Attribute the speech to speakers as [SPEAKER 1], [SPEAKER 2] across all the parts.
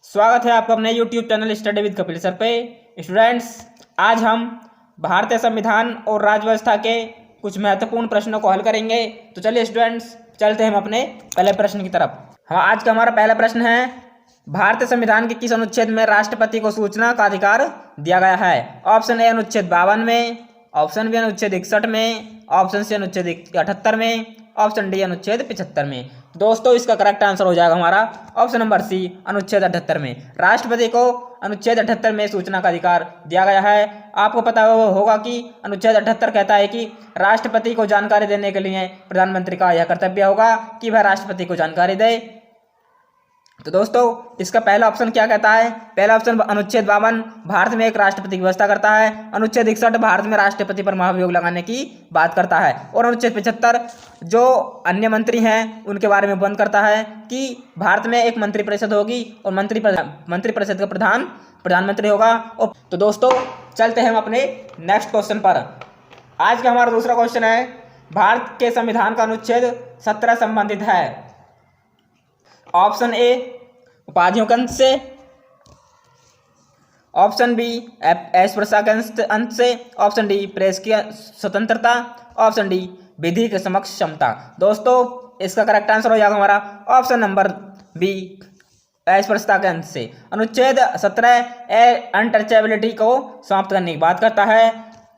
[SPEAKER 1] स्वागत है आपका अपने YouTube channel study with Kapil sir पे। स्टूडेंट्स, आज हम भारतीय संविधान और राज्य व्यवस्था के कुछ महत्वपूर्ण प्रश्नों को हल करेंगे। तो चलिए स्टूडेंट्स, चलते हैं हम अपने पहले प्रश्न की तरफ। आज का हमारा पहला प्रश्न है, भारतीय संविधान के किस अनुच्छेद में राष्ट्रपति को सूचना का अधिकार दिया गया है? ऑप्शन ए अनुच्छेद 52 में, ऑप्शन बी अनुच्छेद 61 में, ऑप्शन सी अनुच्छेद 78 में, ऑप्शन डी अनुच्छेद 75 में। दोस्तों, इसका करेक्ट आंसर हो जाएगा हमारा ऑप्शन नंबर सी, अनुच्छेद 78 में। राष्ट्रपति को अनुच्छेद 78 में सूचना का अधिकार दिया गया है। आपको पता होगा कि अनुच्छेद 78 कहता है कि राष्ट्रपति को जानकारी देने के लिए प्रधानमंत्री का यह कर्तव्य होगा कि वह राष्ट्रपति को जानकारी दे। तो दोस्तों, इसका पहला ऑप्शन क्या कहता है? पहला ऑप्शन अनुच्छेद 52 भारत में एक राष्ट्रपति की व्यवस्था करता है। अनुच्छेद 61 भारत में राष्ट्रपति पर महाभियोग लगाने की बात करता है। और अनुच्छेद 75 जो अन्य मंत्री हैं उनके बारे में बंद करता है कि भारत में एक मंत्रिपरिषद होगी और मंत्रिपरिषद का प्रधान प्रधानमंत्री होगा। तो दोस्तों, चलते हैं हम अपने नेक्स्ट क्वेश्चन पर। आज का हमारा दूसरा क्वेश्चन है, भारत के संविधान का अनुच्छेद 17 संबंधित है। ऑप्शन ए उपाधियों के अंश से, ऑप्शन बी अस्पृश्यता के अंश से, ऑप्शन डी प्रेस की स्वतंत्रता, ऑप्शन डी विधि के समक्ष क्षमता। दोस्तों, इसका करेक्ट आंसर हो जाएगा हमारा ऑप्शन नंबर बी, अस्पृश्यता के अंश से। अनुच्छेद 17 अनटचेबिलिटी को समाप्त करने की बात करता है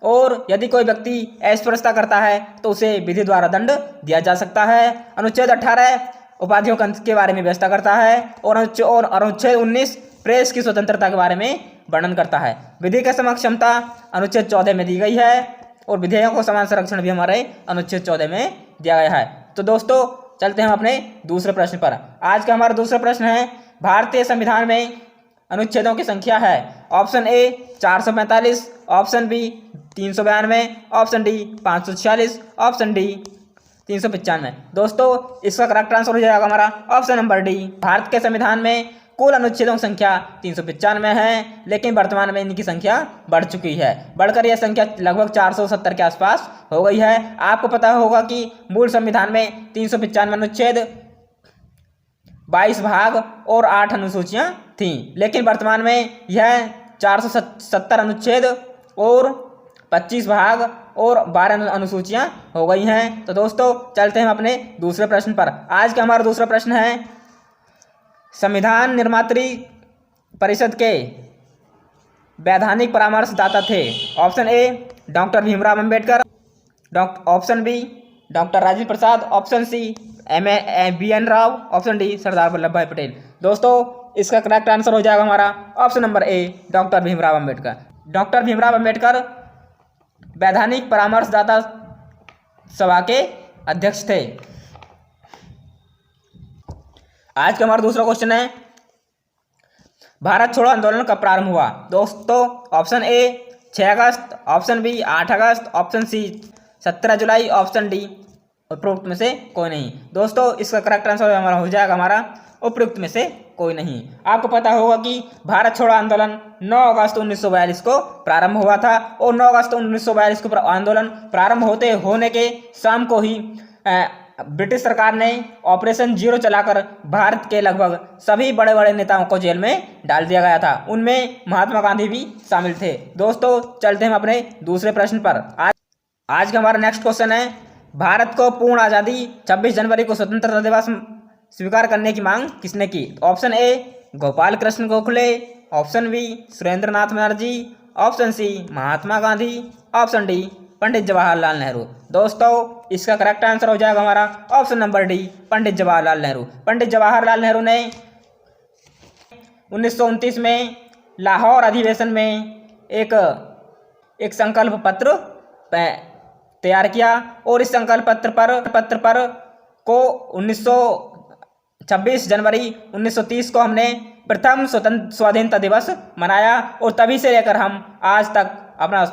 [SPEAKER 1] और यदि कोई व्यक्ति अस्पृश्यता करता है तो उसे विधि द्वारा दंड दिया जा सकता है। अनुच्छेद 18 उपाधियों के बारे में व्यवस्था करता है और अनुच्छेद 19 प्रेस की स्वतंत्रता के बारे में वर्णन करता है। विधि के समक्ष क्षमता अनुच्छेद 14 में दी गई है और विधेयकों को समान संरक्षण भी हमारे अनुच्छेद 14 में दिया गया है। तो दोस्तों, चलते हैं हम अपने दूसरे प्रश्न पर। आज का हमारा दूसरा प्रश्न है, भारतीय संविधान में अनुच्छेदों की संख्या है। Option A 445, option B 392, option D 546, option D 395। दोस्तों, इसका करेक्ट आंसर हो जाएगा हमारा ऑप्शन नंबर डी। भारत के संविधान में कुल अनुच्छेदों की संख्या 395 है, लेकिन वर्तमान में इनकी संख्या बढ़ चुकी है। बढ़कर यह संख्या लगभग 470 के आसपास हो गई है। आपको पता होगा कि मूल संविधान में 395 अनुच्छेद, 22 भाग और 8 अनुसूचियां थीं, लेकिन वर्तमान में यह 470 अनुच्छेद और 25 भाग और 12 अनुसूचियां हो गई हैं। तो दोस्तों, चलते हैं अपने दूसरे प्रश्न पर। आज का हमारा दूसरा प्रश्न है, संविधान निर्मात्री परिषद के वैधानिक परामर्शदाता थे। Option A doctor Bhimrao Ambedkar, option B doctor Rajendra Prasad, option C BN Rao, option D Sardar Vallabh Bhai Patel. दोस्तों, इसका करेक्ट आंसर हो जाएगा हमारा option number A, doctor Bhimrao Ambedkar. Doctor Bhimrao Ambedkar वैधानिक परामर्शदाता सभा के अध्यक्ष थे। आज का हमारा दूसरा क्वेश्चन है, भारत छोड़ो आंदोलन कब प्रारंभ हुआ? दोस्तों, ऑप्शन ए 6 अगस्त, ऑप्शन बी 8 अगस्त, ऑप्शन सी 17 जुलाई, ऑप्शन डी उपरोक्त में से कोई नहीं। दोस्तों, इसका करेक्ट आंसर हमारा हो जाएगा हमारा उपयुक्त में से कोई नहीं। आपको पता होगा कि भारत छोड़ो आंदोलन 9 अगस्त 1942 को प्रारंभ हुआ था और 9 अगस्त 1942 को आंदोलन प्रारंभ होने के शाम को ही ब्रिटिश सरकार ने ऑपरेशन जीरो चलाकर भारत के लगभग सभी बड़े बड़े नेताओं को जेल में डाल दिया गया था। उनमें महात्मा गांधी भी शामिल थे। दोस्तों, चलते हैं अपने दूसरे प्रश्न पर। आज का हमारा नेक्स्ट क्वेश्चन है, भारत को पूर्ण आज़ादी 26 जनवरी को स्वतंत्रता दिवस स्वीकार करने की मांग किसने की? Option A Gopal Krishna Gokhale, option B Surendra Nath Banerjee, option C Mahatma Gandhi, option D Pandit Jawaharlal Nehru. दोस्तों, इसका करेक्ट आंसर हो जाएगा हमारा option number D, Pandit Jawaharlal Nehru. Pandit Jawaharlal Nehru ने 1929 में लाहौर अधिवेशन में एक संकल्प पत्र तैयार किया और इस संकल्प पत्र पर को 26 जनवरी 1930 को हमने प्रथम स्वाधीनता दिवस मनाया और तभी से लेकर हम आज तक अपना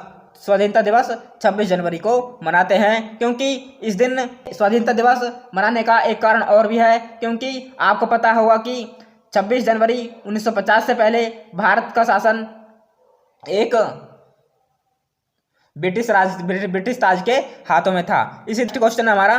[SPEAKER 1] स्वाधीनता दिवस 26 जनवरी को मनाते हैं। क्योंकि इस दिन स्वाधीनता दिवस मनाने का एक कारण और भी है, क्योंकि आपको पता होगा कि 26 जनवरी 1950 से पहले भारत का शासन एक ब्रिटिश राज के हाथों में था। इसी क्वेश्चन हमारा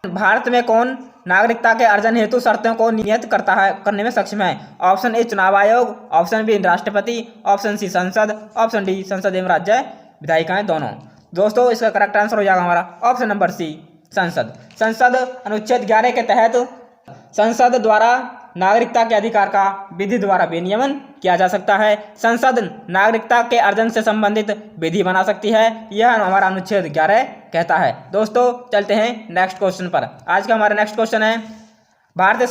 [SPEAKER 1] भारत में कौन नागरिकता के अर्जन हेतु शर्तों को नियत करने में सक्षम है? ऑप्शन ए चुनाव आयोग, ऑप्शन बी राष्ट्रपति, ऑप्शन सी संसद, ऑप्शन डी संसद एवं राज्य विधायिकाएं दोनों। दोस्तों इसका करेक्ट आंसर हो जाएगा हमारा ऑप्शन नंबर सी संसद। संसद अनुच्छेद 11 के तहत संसद द्वारा नागरिकता के अधिकार का विधि द्वारा विनियमन किया जा सकता है। संसद नागरिकता के अर्जन से संबंधित विधि बना सकती है, यह हमारा अनुच्छेद 11 कहता है। दोस्तों चलते हैं नेक्स्ट क्वेश्चन पर। आज का हमारा नेक्स्ट क्वेश्चन है, भारतीय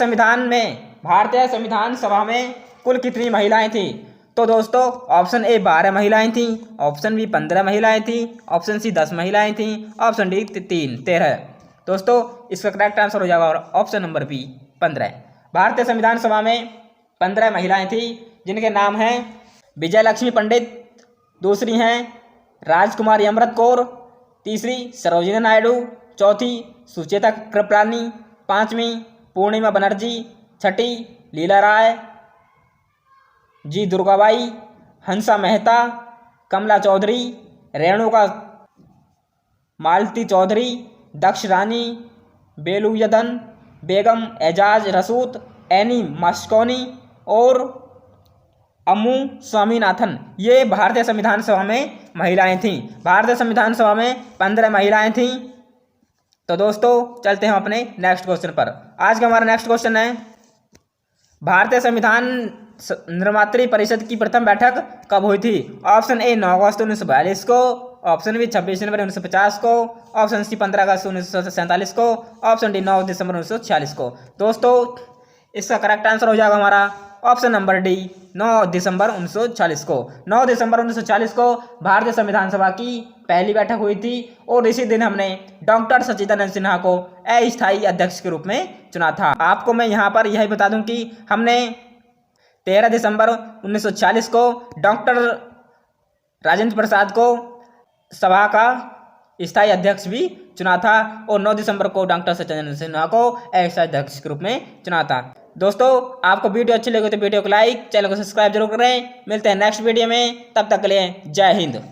[SPEAKER 1] संविधान सभा में कुल कितनी महिलाएं थी? तो दोस्तों ऑप्शन ए 12 महिलाएं थी, ऑप्शन बी 15 महिलाएं थी, ऑप्शन सी 10 महिलाएं थी, ऑप्शन डी 13। दोस्तों इसका करेक्ट आंसर हो जाएगा ऑप्शन नंबर बी 15। भारतीय संविधान सभा में 15 महिलाएं थी, जिनके नाम हैं विजय लक्ष्मी पंडित, दूसरी हैं राजकुमारी अमृत कौर, तीसरी सरोजिनी नायडू, चौथी सुचेता कृपलानी, पांचवी पूर्णिमा बनर्जी, छठी लीला राय जी दुर्गाबाई, हंसा मेहता, कमला चौधरी, रेणुका मालती चौधरी, दक्ष रानी, बेलुयदन बेगम, एजाज रसूत, एनी मास्कोनी और अम्मू स्वामीनाथन। ये भारतीय संविधान सभा में महिलाएं थीं। भारतीय संविधान सभा में 15 महिलाएं थीं। तो दोस्तों चलते हैं अपने नेक्स्ट क्वेश्चन पर। आज का हमारा नेक्स्ट क्वेश्चन है, भारतीय संविधान निर्मात्री परिषद की प्रथम बैठक कब हुई थी? ऑप्शन ए 9 अगस्त 1942 को, ऑप्शन बी 26 जनवरी 1950 को, ऑप्शन सी 15 अगस्त 1947 को, ऑप्शन डी 9 दिसंबर 1946 को। दोस्तों इसका करेक्ट आंसर हो जाएगा हमारा ऑप्शन नंबर डी 9 दिसंबर 1940 को। 9 दिसंबर 1940 को भारतीय संविधान सभा की पहली बैठक हुई थी और इसी दिन हमने डॉक्टर सच्चिदानंद सिन्हा को अस्थायी अध्यक्ष के रूप में चुना था। आपको मैं यहाँ पर यही बता दूं कि हमने 13 दिसंबर 1940 को डॉक्टर राजेंद्र प्रसाद को सभा का स्थायी अध्यक्ष भी चुना था और 9 दिसंबर को डॉक्टर सच्चिदानंद सिन्हा को अस्थायी अध्यक्ष के रूप में चुना था। दोस्तों आपको वीडियो अच्छी लगी तो वीडियो को लाइक, चैनल को सब्सक्राइब जरूर करें। मिलते हैं नेक्स्ट वीडियो में, तब तक के लिए जय हिंद।